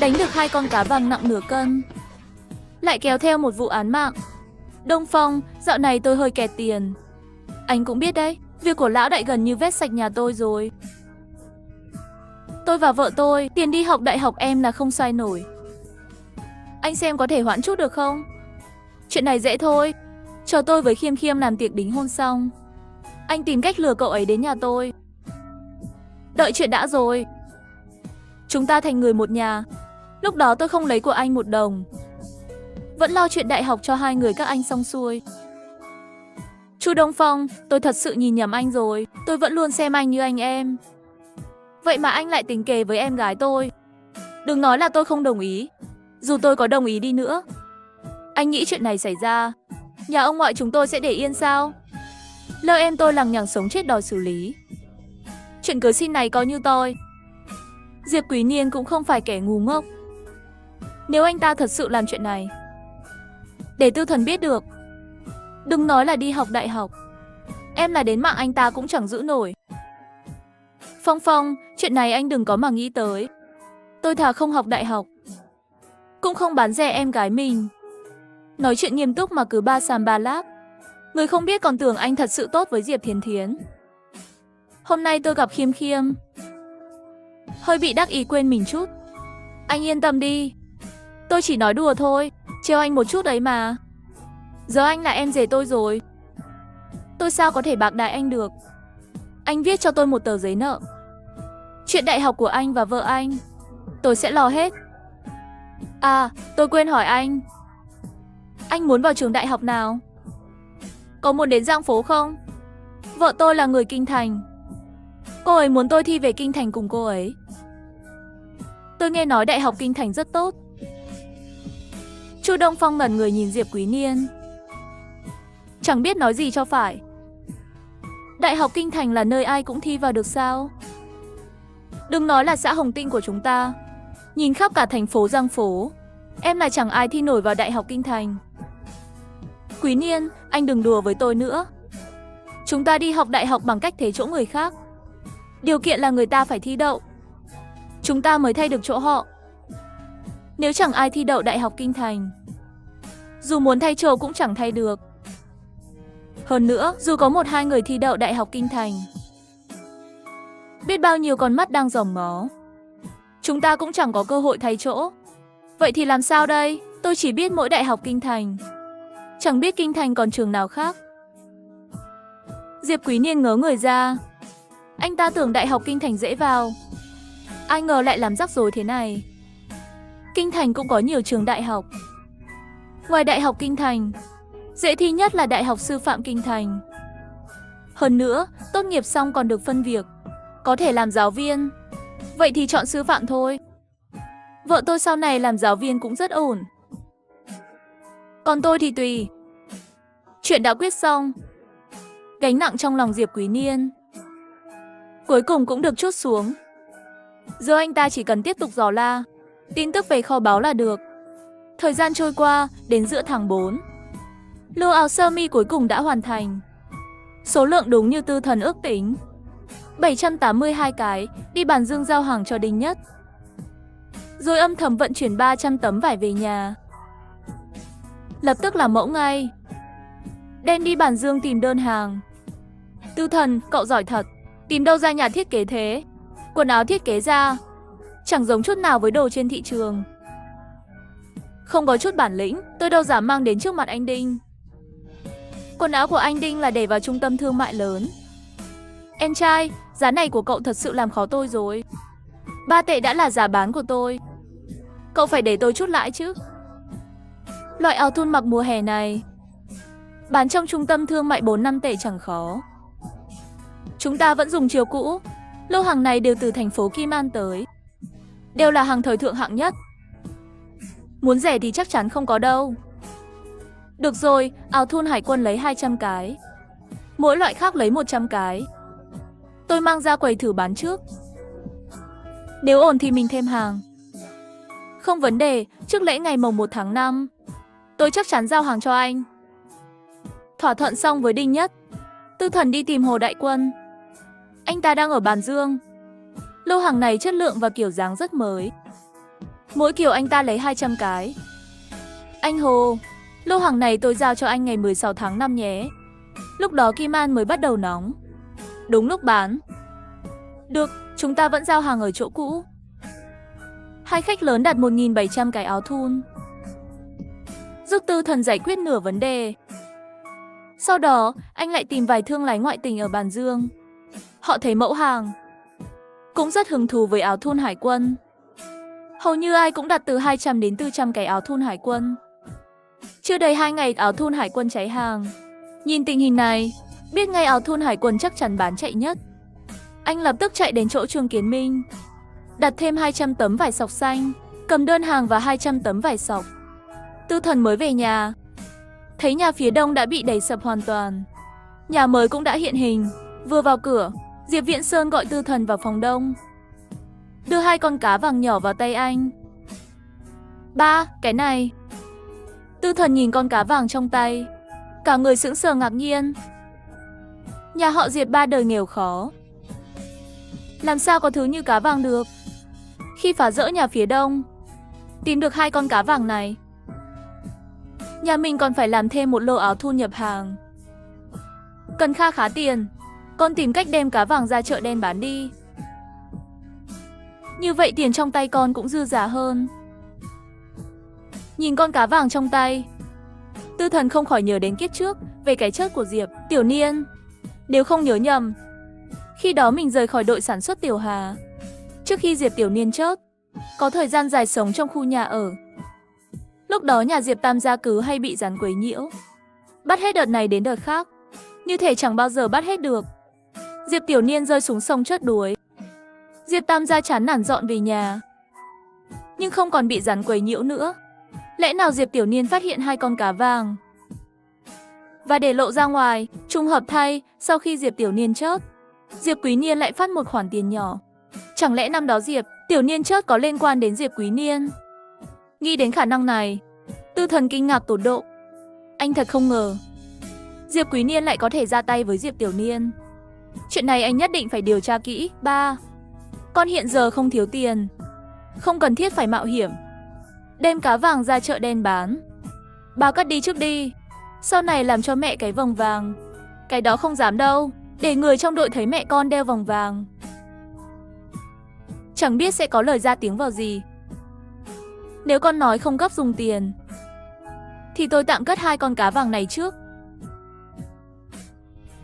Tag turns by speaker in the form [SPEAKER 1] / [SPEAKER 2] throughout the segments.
[SPEAKER 1] đánh được 2 con cá vàng nặng nửa cân, lại kéo theo một vụ án mạng. Đông Phong, dạo này tôi hơi kẹt tiền. Anh cũng biết đấy, việc của lão đại gần như vét sạch nhà tôi rồi. Tôi và vợ tôi, tiền đi học đại học em là không xoay nổi. Anh xem có thể hoãn chút được không? Chuyện này dễ thôi. Chờ tôi với Khiêm Khiêm làm tiệc đính hôn xong, anh tìm cách lừa cậu ấy đến nhà tôi. Đợi chuyện đã rồi. Chúng ta thành người một nhà. Lúc đó tôi không lấy của anh một đồng. Vẫn lo chuyện đại học cho hai người các anh xong xuôi. Chu Đông Phong, tôi thật sự nhìn nhầm anh rồi. Tôi vẫn luôn xem anh như anh em. Vậy mà anh lại tính kề với em gái tôi. Đừng nói là tôi không đồng ý. Dù tôi có đồng ý đi nữa, anh nghĩ chuyện này xảy ra, nhà ông ngoại chúng tôi sẽ để yên sao? Lỡ em tôi lằng nhằng sống chết đòi xử lý. Chuyện cưới xin này coi như tôi. Diệp Quý Niên cũng không phải kẻ ngu ngốc. Nếu anh ta thật sự làm chuyện này, để Tư Thần biết được, đừng nói là đi học đại học, em là đến mạng anh ta cũng chẳng giữ nổi. Phong Phong, chuyện này anh đừng có mà nghĩ tới. Tôi thà không học đại học, cũng không bán rẻ em gái mình. Nói chuyện nghiêm túc mà cứ ba xàm ba láp. Người không biết còn tưởng anh thật sự tốt với Diệp Thiến Thiến. Hôm nay tôi gặp Khiêm Khiêm, hơi bị đắc ý quên mình chút. Anh yên tâm đi, tôi chỉ nói đùa thôi, trêu anh một chút ấy mà. Giờ anh là em rể tôi rồi, tôi sao có thể bạc đãi anh được. Anh viết cho tôi một tờ giấy nợ. Chuyện đại học của anh và vợ anh, tôi sẽ lo hết. À, tôi quên hỏi anh muốn vào trường đại học nào? Có muốn đến Giang Phố không? Vợ tôi là người Kinh Thành. Cô ấy muốn tôi thi về Kinh Thành cùng cô ấy. Tôi nghe nói Đại học Kinh Thành rất tốt. Chu Đông Phong ngẩn người nhìn Diệp Quý Niên, chẳng biết nói gì cho phải. Đại học Kinh Thành là nơi ai cũng thi vào được sao? Đừng nói là xã Hồng Tinh của chúng ta, nhìn khắp cả thành phố Giang Phố, em là chẳng ai thi nổi vào Đại học Kinh Thành. Quý Niên, anh đừng đùa với tôi nữa. Chúng ta đi học đại học bằng cách thế chỗ người khác. Điều kiện là người ta phải thi đậu, chúng ta mới thay được chỗ họ. Nếu chẳng ai thi đậu Đại học Kinh Thành, dù muốn thay chỗ cũng chẳng thay được. Hơn nữa, dù có 1-2 người thi đậu Đại học Kinh Thành, biết bao nhiêu con mắt đang dòm ngó, chúng ta cũng chẳng có cơ hội thay chỗ. Vậy thì làm sao đây? Tôi chỉ biết mỗi Đại học Kinh Thành, chẳng biết Kinh Thành còn trường nào khác. Diệp Quý Niên ngớ người ra. Anh ta tưởng Đại học Kinh Thành dễ vào, ai ngờ lại làm rắc rối thế này. Kinh Thành cũng có nhiều trường đại học. Ngoài Đại học Kinh Thành, dễ thi nhất là Đại học Sư phạm Kinh Thành. Hơn nữa, tốt nghiệp xong còn được phân việc, có thể làm giáo viên. Vậy thì chọn sư phạm thôi. Vợ tôi sau này làm giáo viên cũng rất ổn. Còn tôi thì tùy. Chuyện đã quyết xong. Gánh nặng trong lòng Diệp Quý Niên cuối cùng cũng được trút xuống. Giờ anh ta chỉ cần tiếp tục dò la tin tức về kho báu là được. Thời gian trôi qua, đến giữa tháng 4, lô áo sơ mi cuối cùng đã hoàn thành. Số lượng đúng như Tư Thần ước tính, 782 cái, đi Bản Dương giao hàng cho Đinh Nhất, rồi âm thầm vận chuyển 300 tấm vải về nhà. Lập tức làm mẫu ngay. Đen đi Bản Dương tìm đơn hàng. Tư Thần, cậu giỏi thật, tìm đâu ra nhà thiết kế thế? Quần áo thiết kế ra, chẳng giống chút nào với đồ trên thị trường. Không có chút bản lĩnh, tôi đâu dám mang đến trước mặt anh Đinh. Quần áo của anh Đinh là để vào trung tâm thương mại lớn. Em trai, giá này của cậu thật sự làm khó tôi rồi. 3 tệ đã là giá bán của tôi, cậu phải để tôi chút lãi chứ. Loại áo thun mặc mùa hè này, bán trong trung tâm thương mại 4-5 tệ chẳng khó. Chúng ta vẫn dùng chiều cũ. Lô hàng này đều từ thành phố Kim An tới, đều là hàng thời thượng hạng nhất. Muốn rẻ thì chắc chắn không có đâu. Được rồi, áo thun Hải quân lấy 200 cái, mỗi loại khác lấy 100 cái. Tôi mang ra quầy thử bán trước. Nếu ổn thì mình thêm hàng. Không vấn đề, trước lễ ngày mồng 1 tháng 5, tôi chắc chắn giao hàng cho anh. Thỏa thuận xong với Đinh Nhất, Tư Thần đi tìm Hồ Đại Quân. Anh ta đang ở Bản Dương. Lô hàng này chất lượng và kiểu dáng rất mới. Mỗi kiểu anh ta lấy 200 cái. Anh Hồ, lô hàng này tôi giao cho anh ngày 16 tháng 5 nhé. Lúc đó Kim An mới bắt đầu nóng. Đúng lúc bán. Được, chúng ta vẫn giao hàng ở chỗ cũ. Hai khách lớn đặt 1.700 cái áo thun, giúp Tư Thần giải quyết nửa vấn đề. Sau đó, anh lại tìm vài thương lái ngoại tình ở Bàn Dương. Họ thấy mẫu hàng, cũng rất hứng thú với áo thun hải quân. Hầu như ai cũng đặt từ 200 đến 400 cái áo thun hải quân. Chưa đầy 2 ngày áo thun hải quân cháy hàng. Nhìn tình hình này, biết ngay áo thun hải quân chắc chắn bán chạy nhất. Anh lập tức chạy đến chỗ Trương Kiến Minh, đặt thêm 200 tấm vải sọc xanh, cầm đơn hàng và 200 tấm vải sọc. Tư Thần mới về nhà, thấy nhà phía đông đã bị đẩy sập hoàn toàn. Nhà mới cũng đã hiện hình. Vừa vào cửa, Diệp Viễn Sơn gọi Tư Thần vào phòng đông, đưa 2 con cá vàng nhỏ vào tay anh. Ba, cái này. Tư Thần nhìn con cá vàng trong tay, cả người sững sờ ngạc nhiên. Nhà họ Diệp 3 đời nghèo khó, làm sao có thứ như cá vàng được? Khi phá rỡ nhà phía đông, tìm được 2 con cá vàng này, nhà mình còn phải làm thêm một lô áo thun nhập hàng, cần kha khá tiền. Con tìm cách đem cá vàng ra chợ đen bán đi. Như vậy tiền trong tay con cũng dư giả hơn. Nhìn con cá vàng trong tay, Tư Thần không khỏi nhớ đến kiếp trước về cái chết của Diệp Tiểu Niên. Nếu không nhớ nhầm, khi đó mình rời khỏi đội sản xuất Tiểu Hà. Trước khi Diệp Tiểu Niên chết, có thời gian dài sống trong khu nhà ở. Lúc đó nhà Diệp Tam gia cứ hay bị rắn quấy nhiễu, bắt hết đợt này đến đợt khác, như thể chẳng bao giờ bắt hết được. Diệp Tiểu Niên rơi xuống sông chết đuối. Diệp Tam gia chán nản dọn về nhà, nhưng không còn bị rắn quấy nhiễu nữa. Lẽ nào Diệp Tiểu Niên phát hiện 2 con cá vàng và để lộ ra ngoài? Trùng hợp thay, sau khi Diệp Tiểu Niên chết, Diệp Quý Niên lại phát một khoản tiền nhỏ. Chẳng lẽ năm đó Diệp Tiểu Niên chết có liên quan đến Diệp Quý Niên? Nghĩ đến khả năng này, Tư Thần kinh ngạc tột độ. Anh thật không ngờ Diệp Quý Niên lại có thể ra tay với Diệp Tiểu Niên. Chuyện này anh nhất định phải điều tra kỹ. Ba, con hiện giờ không thiếu tiền, không cần thiết phải mạo hiểm đem cá vàng ra chợ đen bán. Ba cất đi trước đi, sau này làm cho mẹ cái vòng vàng. Cái đó không dám đâu, để người trong đội thấy mẹ con đeo vòng vàng, chẳng biết sẽ có lời ra tiếng vào gì. Nếu con nói không gấp dùng tiền, thì tôi tạm cất 2 con cá vàng này trước.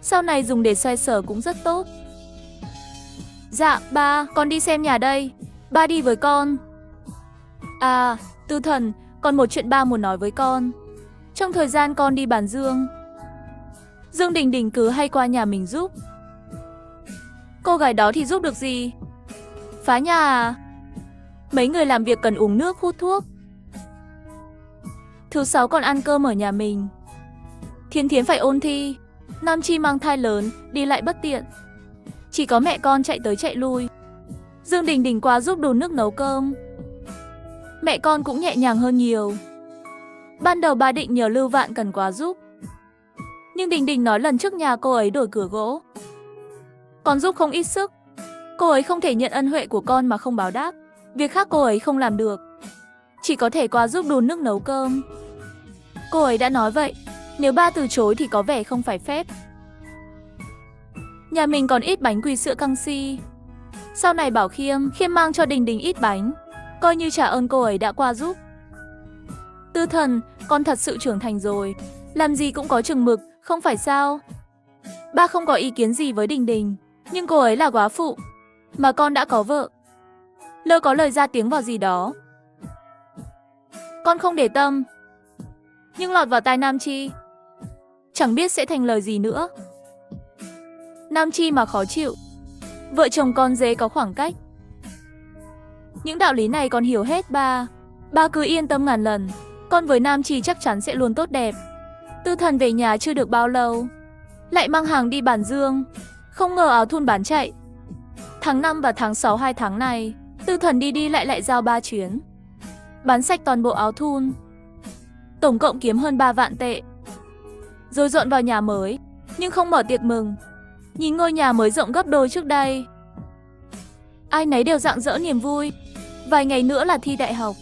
[SPEAKER 1] Sau này dùng để xoay sở cũng rất tốt. Dạ, ba, con đi xem nhà đây. Ba đi với con. À, Tư Thần, còn một chuyện ba muốn nói với con. Trong thời gian con đi Bàn Dương, Dương Đình Đình cứ hay qua nhà mình giúp. Cô gái đó thì giúp được gì? Phá nhà à? Mấy người làm việc cần uống nước hút thuốc. Thứ 6 còn ăn cơm ở nhà mình. Thiên Thiến phải ôn thi, Nam Chi mang thai lớn, đi lại bất tiện, chỉ có mẹ con chạy tới chạy lui. Dương Đình Đình qua giúp đun nước nấu cơm, mẹ con cũng nhẹ nhàng hơn nhiều. Ban đầu bà định nhờ Lưu Vạn Cần qua giúp, nhưng Đình Đình nói lần trước nhà cô ấy đổi cửa gỗ, con giúp không ít sức. Cô ấy không thể nhận ân huệ của con mà không báo đáp. Việc khác cô ấy không làm được, chỉ có thể qua giúp đun nước nấu cơm. Cô ấy đã nói vậy, nếu ba từ chối thì có vẻ không phải phép. Nhà mình còn ít bánh quy sữa canxi, sau này bảo Khiêm mang cho Đình Đình ít bánh, coi như trả ơn cô ấy đã qua giúp. Tư Thần, con thật sự trưởng thành rồi, làm gì cũng có chừng mực, không phải sao? Ba không có ý kiến gì với Đình Đình, nhưng cô ấy là góa phụ, mà con đã có vợ. Lỡ có lời ra tiếng vào gì đó, con không để tâm, nhưng lọt vào tai Nam Chi, chẳng biết sẽ thành lời gì nữa. Nam Chi mà khó chịu, vợ chồng con dễ có khoảng cách. Những đạo lý này con hiểu hết ba. Ba cứ yên tâm ngàn lần, con với Nam Chi chắc chắn sẽ luôn tốt đẹp. Tư Thần về nhà chưa được bao lâu, lại mang hàng đi Bàn Dương. Không ngờ áo thun bán chạy. Tháng 5 và tháng 6 2 tháng này, Tư Thần đi lại giao 3 chuyến, bán sạch toàn bộ áo thun, tổng cộng kiếm hơn 3 vạn tệ. Rồi dọn vào nhà mới, nhưng không mở tiệc mừng. Nhìn ngôi nhà mới rộng gấp đôi trước đây, ai nấy đều rạng rỡ niềm vui. Vài ngày nữa là thi đại học.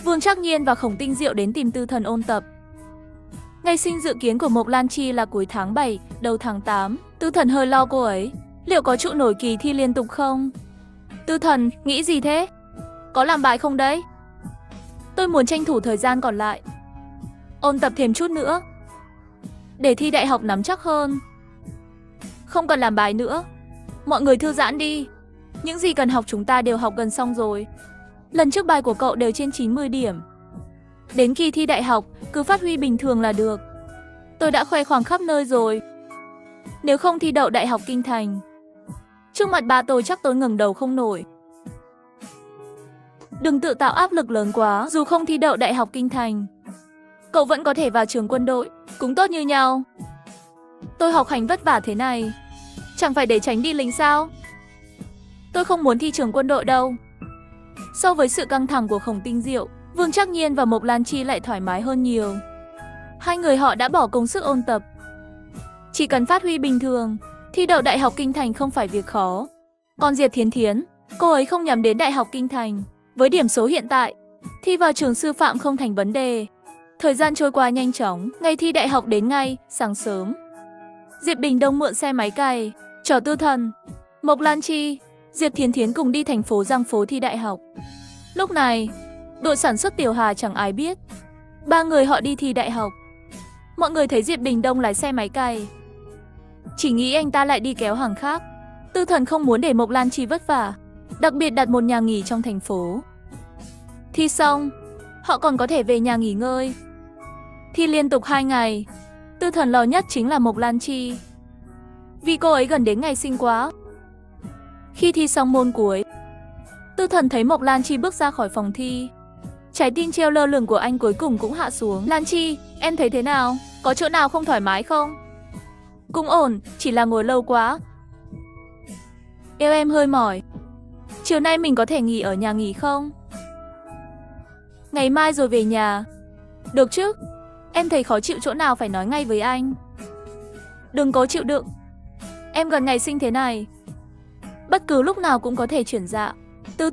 [SPEAKER 1] Vương Trác Nhiên và Khổng Tinh Diệu đến tìm Tư Thần ôn tập. Ngày sinh dự kiến của Mộc Lan Chi là cuối tháng 7, đầu tháng 8. Tư Thần hơi lo cô ấy. Liệu có trụ nổi kỳ thi liên tục không? Tư Thần, nghĩ gì thế? Có làm bài không đấy? Tôi muốn tranh thủ thời gian còn lại. Ôn tập thêm chút nữa. Để thi đại học nắm chắc hơn. Không cần làm bài nữa. Mọi người thư giãn đi. Những gì cần học chúng ta đều học gần xong rồi. Lần trước bài của cậu đều trên 90 điểm. Đến khi thi đại học, cứ phát huy bình thường là được. Tôi đã khoe khoang khắp nơi rồi. Nếu không thi đậu Đại học Kinh Thành, trước mặt ba tôi chắc tôi ngẩng đầu không nổi. Đừng tự tạo áp lực lớn quá, dù không thi đậu Đại học Kinh Thành, cậu vẫn có thể vào trường quân đội, cũng tốt như nhau. Tôi học hành vất vả thế này, chẳng phải để tránh đi lính sao? Tôi không muốn thi trường quân đội đâu. So với sự căng thẳng của Khổng Tinh Diệu, Vương Trác Nhiên và Mộc Lan Chi lại thoải mái hơn nhiều. Hai người họ đã bỏ công sức ôn tập. Chỉ cần phát huy bình thường, thi đậu Đại học Kinh Thành không phải việc khó. Còn Diệp Thiến Thiến, cô ấy không nhắm đến Đại học Kinh Thành. Với điểm số hiện tại, thi vào trường sư phạm không thành vấn đề. Thời gian trôi qua nhanh chóng, ngày thi đại học đến ngay, sáng sớm. Diệp Đình Đông mượn xe máy cày, chở Tư Thần, Mộc Lan Chi, Diệp Thiến Thiến cùng đi thành phố Giang Phố thi đại học. Lúc này, đội sản xuất Tiểu Hà chẳng ai biết. Ba người họ đi thi đại học. Mọi người thấy Diệp Đình Đông lái xe máy cày, chỉ nghĩ anh ta lại đi kéo hàng khác. Tư Thần không muốn để Mộc Lan Chi vất vả, đặc biệt đặt một nhà nghỉ trong thành phố. Thi xong, họ còn có thể về nhà nghỉ ngơi. Thi liên tục 2 ngày, Tư Thần lo nhất chính là Mộc Lan Chi, vì cô ấy gần đến ngày sinh quá. Khi thi xong môn cuối, Tư Thần thấy Mộc Lan Chi bước ra khỏi phòng thi. Trái tim treo lơ lửng của anh cuối cùng cũng hạ xuống. Lan Chi, em thấy thế nào? Có chỗ nào không thoải mái không? Cũng ổn, chỉ là ngồi lâu quá. Eo em hơi mỏi. Chiều nay mình có thể nghỉ ở nhà nghỉ không? Ngày mai rồi về nhà. Được chứ? Em thấy khó chịu chỗ nào phải nói ngay với anh. Đừng cố chịu đựng. Em gần ngày sinh thế này, bất cứ lúc nào cũng có thể chuyển dạ. Tư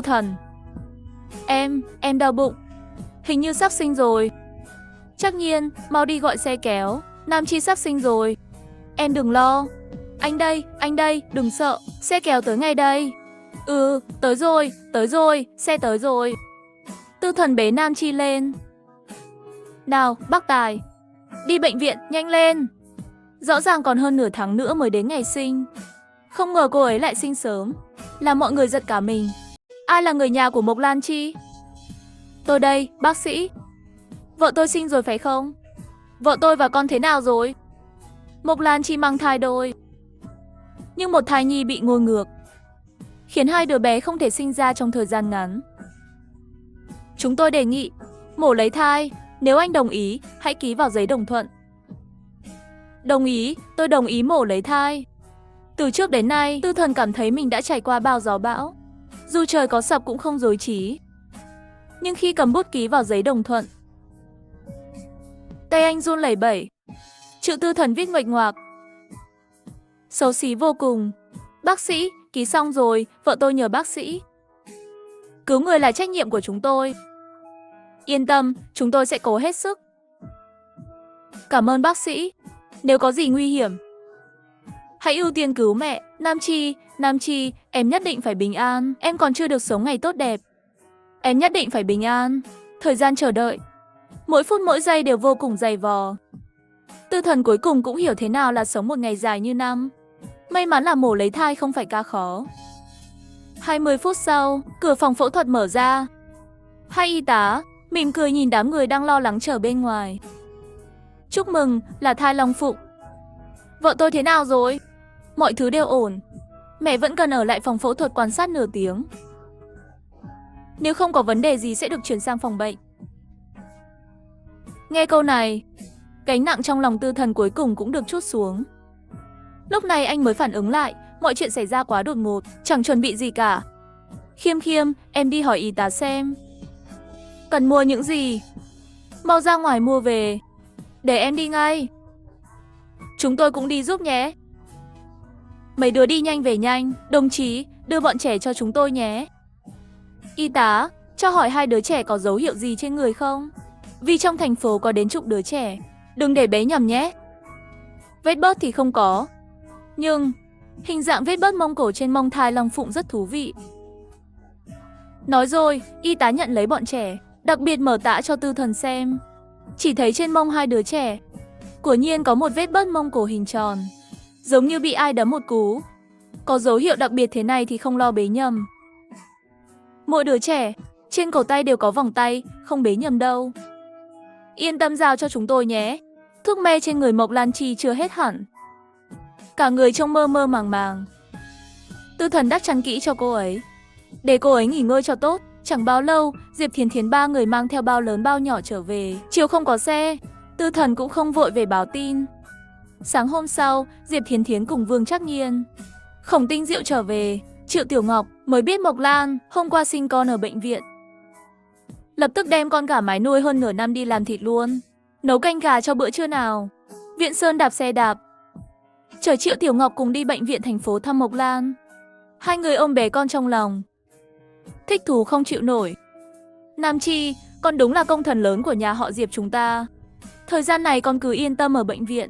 [SPEAKER 1] Thần. Em đau bụng. Hình như sắp sinh rồi. Trác Nhiên, mau đi gọi xe kéo. Nam Chi sắp sinh rồi. Em đừng lo. Anh đây, đừng sợ. Xe kéo tới ngay đây. Ừ, tới rồi, xe tới rồi. Tư Thần bế Nam Chi lên. Nào, bác Tài, đi bệnh viện, nhanh lên. Rõ ràng còn hơn nửa tháng nữa mới đến ngày sinh. Không ngờ cô ấy lại sinh sớm, làm mọi người giật cả mình. Ai là người nhà của Mộc Lan Chi? Tôi đây, bác sĩ. Vợ tôi sinh rồi phải không? Vợ tôi và con thế nào rồi? Mộc Lan Chi mang thai đôi, nhưng một thai nhi bị ngôi ngược, khiến 2 đứa bé không thể sinh ra trong thời gian ngắn. Chúng tôi đề nghị mổ lấy thai. Nếu anh đồng ý, hãy ký vào giấy đồng thuận. Đồng ý, tôi đồng ý mổ lấy thai. Từ trước đến nay, Tư Thần cảm thấy mình đã trải qua bao gió bão. Dù trời có sập cũng không rối trí. Nhưng khi cầm bút ký vào giấy đồng thuận, tay anh run lẩy bẩy. Chữ Tư Thần viết nguệch ngoạc, xấu xí vô cùng. Bác sĩ, ký xong rồi, vợ tôi nhờ bác sĩ. Cứu người là trách nhiệm của chúng tôi. Yên tâm, chúng tôi sẽ cố hết sức. Cảm ơn bác sĩ. Nếu có gì nguy hiểm, hãy ưu tiên cứu mẹ. Nam Chi, em nhất định phải bình an. Em còn chưa được sống ngày tốt đẹp. Em nhất định phải bình an. Thời gian chờ đợi, mỗi phút mỗi giây đều vô cùng dày vò. Tư Thần cuối cùng cũng hiểu thế nào là sống một ngày dài như năm. May mắn là mổ lấy thai không phải ca khó. 20 phút sau, cửa phòng phẫu thuật mở ra. 2 y tá mỉm cười nhìn đám người đang lo lắng chờ bên ngoài. Chúc mừng, là thai long phụng. Vợ tôi thế nào rồi? Mọi thứ đều ổn. Mẹ vẫn cần ở lại phòng phẫu thuật quan sát nửa tiếng. Nếu không có vấn đề gì sẽ được chuyển sang phòng bệnh. Nghe câu này, gánh nặng trong lòng Tư Thần cuối cùng cũng được trút xuống. Lúc này anh mới phản ứng lại, mọi chuyện xảy ra quá đột ngột, chẳng chuẩn bị gì cả. Khiêm, em đi hỏi y tá xem cần mua những gì. Mau ra ngoài mua về. Để em đi ngay. Chúng tôi cũng đi giúp nhé. Mấy đứa đi nhanh về nhanh. Đồng chí, đưa bọn trẻ cho chúng tôi nhé. Y tá, cho hỏi hai đứa trẻ có dấu hiệu gì trên người không? Vì trong thành phố có đến chục đứa trẻ. Đừng để bé nhầm nhé. Vết bớt thì không có. Nhưng, hình dạng vết bớt mông cổ trên mông thai long phụng rất thú vị. Nói rồi, y tá nhận lấy bọn trẻ, đặc biệt mở tã cho Tư Thần xem. Chỉ thấy trên mông hai đứa trẻ, quả nhiên có một vết bớt mông cổ hình tròn, giống như bị ai đấm một cú. Có dấu hiệu đặc biệt thế này thì không lo bế nhầm. Mỗi đứa trẻ, trên cổ tay đều có vòng tay, không bế nhầm đâu. Yên tâm giao cho chúng tôi nhé. Thuốc mê trên người Mộc Lan Chi chưa hết hẳn. Cả người trông mơ mơ màng màng. Tư Thần đắp chăn kỹ cho cô ấy, để cô ấy nghỉ ngơi cho tốt. Chẳng bao lâu, Diệp Thiến Thiến ba người mang theo bao lớn bao nhỏ trở về. Chiều không có xe, Tư Thần cũng không vội về báo tin. Sáng hôm sau, Diệp Thiến Thiến cùng Vương Trắc Nhiên, Khổng Tinh Diệu trở về. Triệu Tiểu Ngọc mới biết Mộc Lan hôm qua sinh con ở bệnh viện. Lập tức đem con gà mái nuôi hơn nửa năm đi làm thịt luôn, nấu canh gà cho bữa trưa nào. Viện Sơn đạp xe đạp, chở Triệu Tiểu Ngọc cùng đi bệnh viện thành phố thăm Mộc Lan. Hai người ôm bé con trong lòng, thích thú không chịu nổi. Nam Chi, con đúng là công thần lớn của nhà họ Diệp chúng ta. Thời gian này con cứ yên tâm ở bệnh viện.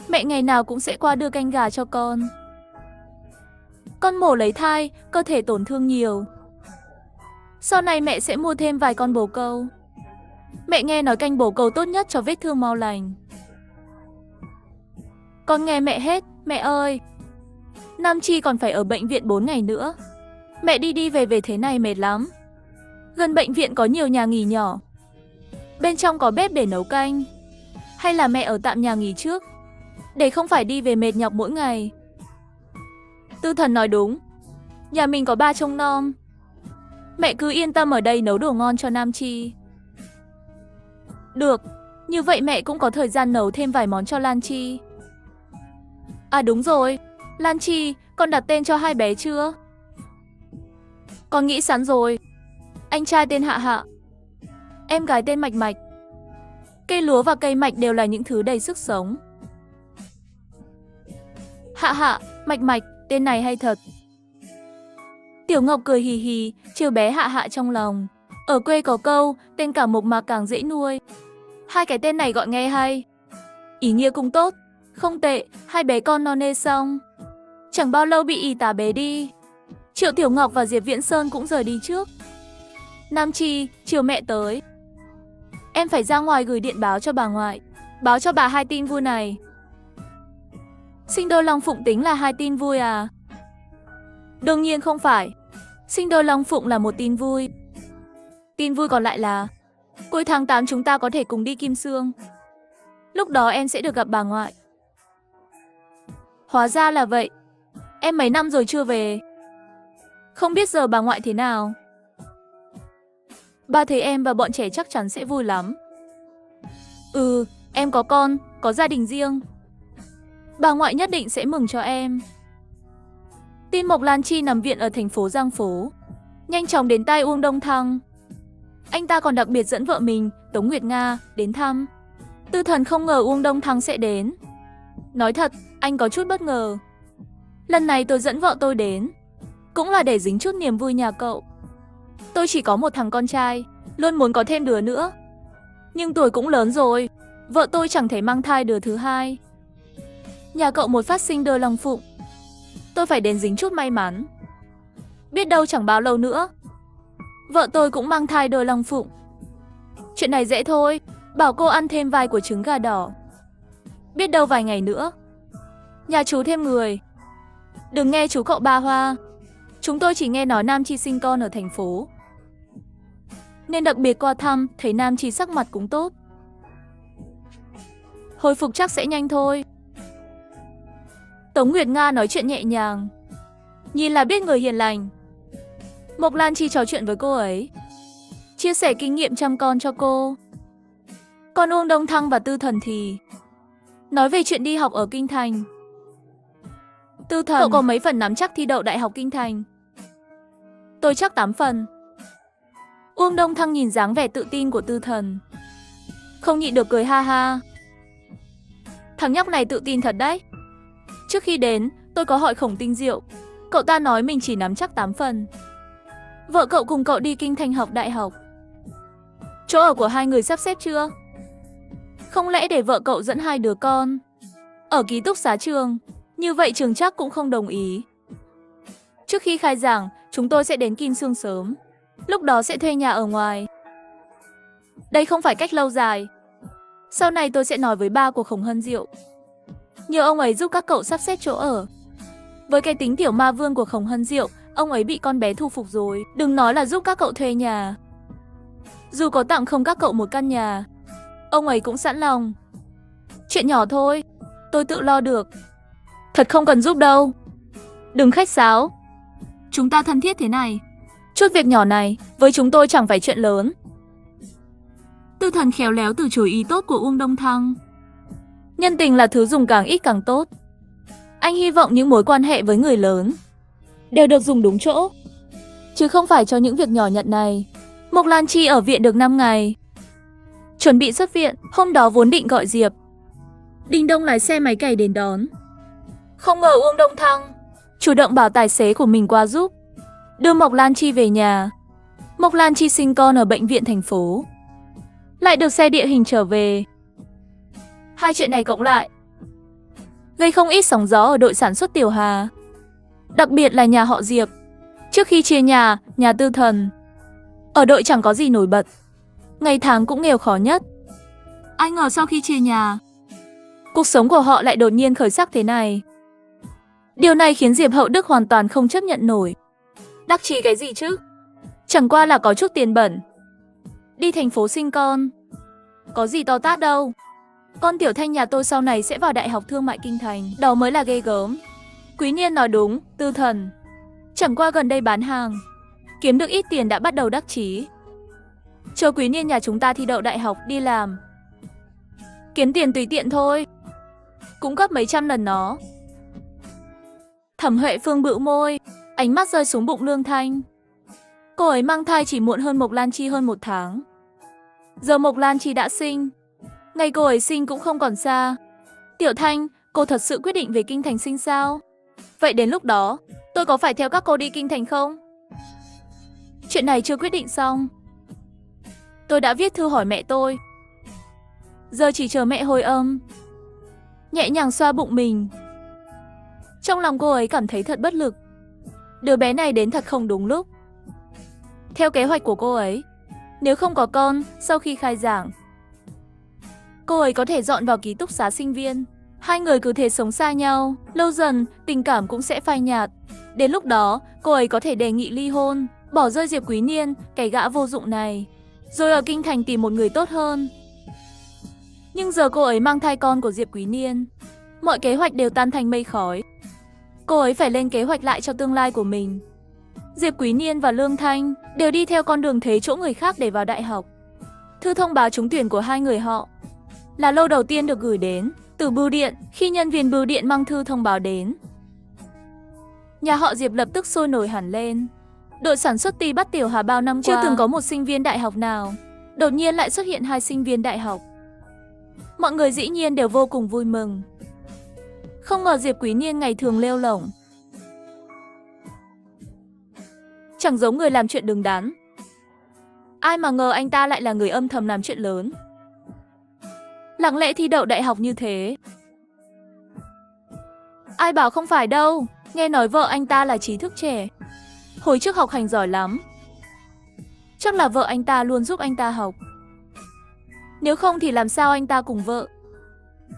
[SPEAKER 1] Mẹ ngày nào cũng sẽ qua đưa canh gà cho con. Con mổ lấy thai, cơ thể tổn thương nhiều. Sau này mẹ sẽ mua thêm vài con bồ câu. Mẹ nghe nói canh bồ câu tốt nhất cho vết thương mau lành. Con nghe mẹ hết, mẹ ơi. Nam Chi còn phải ở bệnh viện 4 ngày nữa. Mẹ đi đi về về thế này mệt lắm. Gần bệnh viện có nhiều nhà nghỉ nhỏ, bên trong có bếp để nấu canh. Hay là mẹ ở tạm nhà nghỉ trước, để không phải đi về mệt nhọc mỗi ngày. Tư Thần nói đúng, nhà mình có ba trông nom. Mẹ cứ yên tâm ở đây nấu đồ ngon cho Nam Chi. Được, như vậy mẹ cũng có thời gian nấu thêm vài món cho Lan Chi. À đúng rồi, Lan Chi, con đặt tên cho hai bé chưa? Con nghĩ sẵn rồi. Anh trai tên Hạ Hạ, em gái tên Mạch Mạch. Cây lúa và cây mạch đều là những thứ đầy sức sống. Hạ Hạ, Mạch Mạch, tên này hay thật. Tiểu Ngọc cười hì hì, trêu bé Hạ Hạ trong lòng. Ở quê có câu, tên càng mộc mạc càng dễ nuôi. Hai cái tên này gọi nghe hay, ý nghĩa cũng tốt. Không tệ, hai bé con non nê xong, chẳng bao lâu bị y tá bế đi. Triệu Tiểu Ngọc và Diệp Viễn Sơn cũng rời đi trước. Nam Chi, chiều mẹ tới, em phải ra ngoài gửi điện báo cho bà ngoại, báo cho bà hai tin vui này. Sinh đôi Long Phụng tính là hai tin vui à? Đương nhiên không phải. Sinh đôi Long Phụng là một tin vui. Tin vui còn lại là cuối tháng 8 chúng ta có thể cùng đi Kim Sương. Lúc đó em sẽ được gặp bà ngoại. Hóa ra là vậy. Em mấy năm rồi chưa về, không biết giờ bà ngoại thế nào. Ba thấy em và bọn trẻ chắc chắn sẽ vui lắm. Ừ, em có con, có gia đình riêng. Bà ngoại nhất định sẽ mừng cho em. Tin Mộc Lan Chi nằm viện ở thành phố Giang Phố nhanh chóng đến tai Uông Đông Thăng. Anh ta còn đặc biệt dẫn vợ mình, Tống Nguyệt Nga, đến thăm. Tư Thần không ngờ Uông Đông Thăng sẽ đến. Nói thật, anh có chút bất ngờ. Lần này tôi dẫn vợ tôi đến, cũng là để dính chút niềm vui nhà cậu. Tôi chỉ có một thằng con trai, luôn muốn có thêm đứa nữa. Nhưng tuổi cũng lớn rồi, vợ tôi chẳng thể mang thai đứa thứ hai. Nhà cậu một phát sinh đôi Long Phụng, tôi phải đến dính chút may mắn. Biết đâu chẳng bao lâu nữa, vợ tôi cũng mang thai đôi Long Phụng. Chuyện này dễ thôi, bảo cô ăn thêm vài quả trứng gà đỏ. Biết đâu vài ngày nữa, nhà chú thêm người. Đừng nghe chú cậu Ba Hoa, chúng tôi chỉ nghe nói Nam Chi sinh con ở thành phố, nên đặc biệt qua thăm, thấy Nam Chi sắc mặt cũng tốt. Hồi phục chắc sẽ nhanh thôi. Tống Nguyệt Nga nói chuyện nhẹ nhàng, nhìn là biết người hiền lành. Mộc Lan Chi trò chuyện với cô ấy, chia sẻ kinh nghiệm chăm con cho cô. Còn Uông Đông Thăng và Tư Thần thì nói về chuyện đi học ở Kinh Thành. Tư Thần, cậu có mấy phần nắm chắc thi đậu Đại học Kinh Thành? Tôi chắc 8 phần. Uông Đông Thăng nhìn dáng vẻ tự tin của Tư Thần, không nhịn được cười ha ha. Thằng nhóc này tự tin thật đấy. Trước khi đến, tôi có hỏi Khổng Tinh Diệu, Cậu ta nói mình chỉ nắm chắc 8 phần. Vợ cậu cùng cậu đi Kinh Thành học đại học. Chỗ ở của hai người sắp xếp chưa? Không lẽ để vợ cậu dẫn hai đứa con ở ký túc xá trường? Như vậy trường chắc cũng không đồng ý. Trước khi khai giảng, chúng tôi sẽ đến Kim Sương sớm. Lúc đó sẽ thuê nhà ở ngoài. Đây không phải cách lâu dài. Sau này tôi sẽ nói với ba của Khổng Hân Diệu, nhờ ông ấy giúp các cậu sắp xếp chỗ ở. Với cái tính tiểu ma vương của Khổng Hân Diệu, ông ấy bị con bé thu phục rồi. Đừng nói là giúp các cậu thuê nhà. Dù có tặng không các cậu một căn nhà, ông ấy cũng sẵn lòng. Chuyện nhỏ thôi, tôi tự lo được. Thật không cần giúp đâu. Đừng khách sáo. Chúng ta thân thiết thế này. Chút việc nhỏ này, với chúng tôi chẳng phải chuyện lớn. Tư Thần khéo léo từ chối ý tốt của Uông Đông Thăng. Nhân tình là thứ dùng càng ít càng tốt. Anh hy vọng những mối quan hệ với người lớn đều được dùng đúng chỗ, chứ không phải cho những việc nhỏ nhặt này. Mộc Lan Chi ở viện được 5 ngày. Chuẩn bị xuất viện, hôm đó vốn định gọi Diệp Đình Đông lái xe máy cày đến đón. Không ngờ Uông Đông Thăng chủ động bảo tài xế của mình qua giúp, đưa Mộc Lan Chi về nhà. Mộc Lan Chi sinh con ở bệnh viện thành phố, lại được xe địa hình trở về. Hai chuyện này cộng lại gây không ít sóng gió ở đội sản xuất Tiểu Hà, đặc biệt là nhà họ Diệp. Trước khi chia nhà Tư Thần ở đội chẳng có gì nổi bật, ngày tháng cũng nghèo khó nhất. Ai ngờ sau khi chia nhà, cuộc sống của họ lại đột nhiên khởi sắc thế này. Điều này khiến Diệp Hậu Đức hoàn toàn không chấp nhận nổi. Đắc chí cái gì chứ? Chẳng qua là có chút tiền bẩn. Đi thành phố sinh con, có gì to tát đâu. Con Tiểu Thanh nhà tôi sau này sẽ vào Đại học Thương mại Kinh Thành, đó mới là ghê gớm. Quý Niên nói đúng, Tư Thần. Chẳng qua gần đây bán hàng, kiếm được ít tiền đã bắt đầu đắc chí. Chờ Quý Niên nhà chúng ta thi đậu đại học, đi làm, kiếm tiền tùy tiện thôi, cũng gấp mấy trăm lần nó. Thẩm Huệ Phương bĩu môi, ánh mắt rơi xuống bụng Lương Thanh. Cô ấy mang thai chỉ muộn hơn Mộc Lan Chi hơn 1 tháng. Giờ Mộc Lan Chi đã sinh, ngày cô ấy sinh cũng không còn xa. Tiểu Thanh, cô thật sự quyết định về Kinh Thành sinh sao? Vậy đến lúc đó, tôi có phải theo các cô đi Kinh Thành không? Chuyện này chưa quyết định xong. Tôi đã viết thư hỏi mẹ tôi, giờ chỉ chờ mẹ hồi âm. Nhẹ nhàng xoa bụng mình. Trong lòng cô ấy cảm thấy thật bất lực. Đứa bé này đến thật không đúng lúc. Theo kế hoạch của cô ấy, nếu không có con, sau khi khai giảng, cô ấy có thể dọn vào ký túc xá sinh viên. Hai người cứ thế sống xa nhau, lâu dần tình cảm cũng sẽ phai nhạt. Đến lúc đó, cô ấy có thể đề nghị ly hôn, bỏ rơi Diệp Quý Niên, cái gã vô dụng này, rồi ở Kinh Thành tìm một người tốt hơn. Nhưng giờ cô ấy mang thai con của Diệp Quý Niên, mọi kế hoạch đều tan thành mây khói. Cô ấy phải lên kế hoạch lại cho tương lai của mình. Diệp Quý Niên và Lương Thanh đều đi theo con đường thế chỗ người khác để vào đại học. Thư thông báo trúng tuyển của hai người họ là lâu đầu tiên được gửi đến từ bưu điện. Khi nhân viên bưu điện mang thư thông báo đến, nhà họ Diệp lập tức sôi nổi hẳn lên. Đội sản xuất Ti Bắt Tiểu Hà bao năm qua chưa từng có một sinh viên đại học nào, đột nhiên lại xuất hiện 2 sinh viên đại học. Mọi người dĩ nhiên đều vô cùng vui mừng. Không ngờ Diệp Quý Niên ngày thường lêu lổng, chẳng giống người làm chuyện đứng đắn. Ai mà ngờ anh ta lại là người âm thầm làm chuyện lớn, lặng lẽ thi đậu đại học như thế. Ai bảo không phải đâu, nghe nói vợ anh ta là trí thức trẻ, hồi trước học hành giỏi lắm. Chắc là vợ anh ta luôn giúp anh ta học. Nếu không thì làm sao anh ta cùng vợ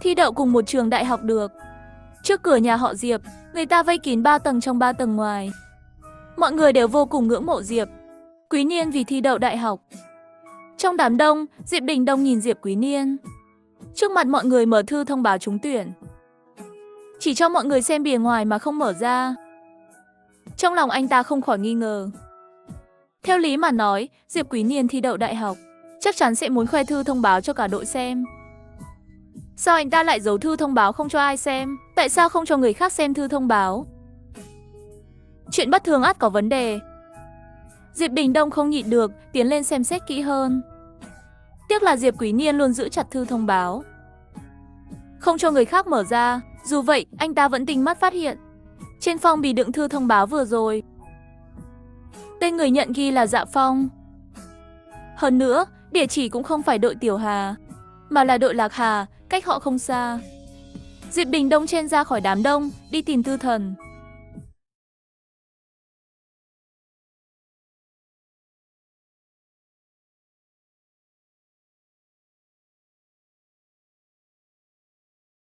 [SPEAKER 1] thi đậu cùng một trường đại học được. Trước cửa nhà họ Diệp, người ta vây kín 3 tầng trong 3 tầng ngoài. Mọi người đều vô cùng ngưỡng mộ Diệp Quý Niên vì thi đậu đại học. Trong đám đông, Diệp Đình Đông nhìn Diệp Quý Niên. Trước mặt mọi người mở thư thông báo trúng tuyển, chỉ cho mọi người xem bìa ngoài mà không mở ra. Trong lòng anh ta không khỏi nghi ngờ. Theo lý mà nói, Diệp Quý Niên thi đậu đại học, chắc chắn sẽ muốn khoe thư thông báo cho cả đội xem. Sao anh ta lại giấu thư thông báo không cho ai xem? Tại sao không cho người khác xem thư thông báo? Chuyện bất thường ắt có vấn đề. Diệp Đình Đông không nhịn được, tiến lên xem xét kỹ hơn. Tiếc là Diệp Quý Niên luôn giữ chặt thư thông báo, không cho người khác mở ra. Dù vậy, anh ta vẫn tinh mắt phát hiện Trên phong bì đựng thư thông báo vừa rồi. Tên người nhận ghi là Dạ Phong. Hơn nữa, địa chỉ cũng không phải đội Tiểu Hà, mà là đội Lạc Hà, cách họ không xa. Diệp Đình Đông chen ra khỏi đám đông, đi tìm Tư Thần.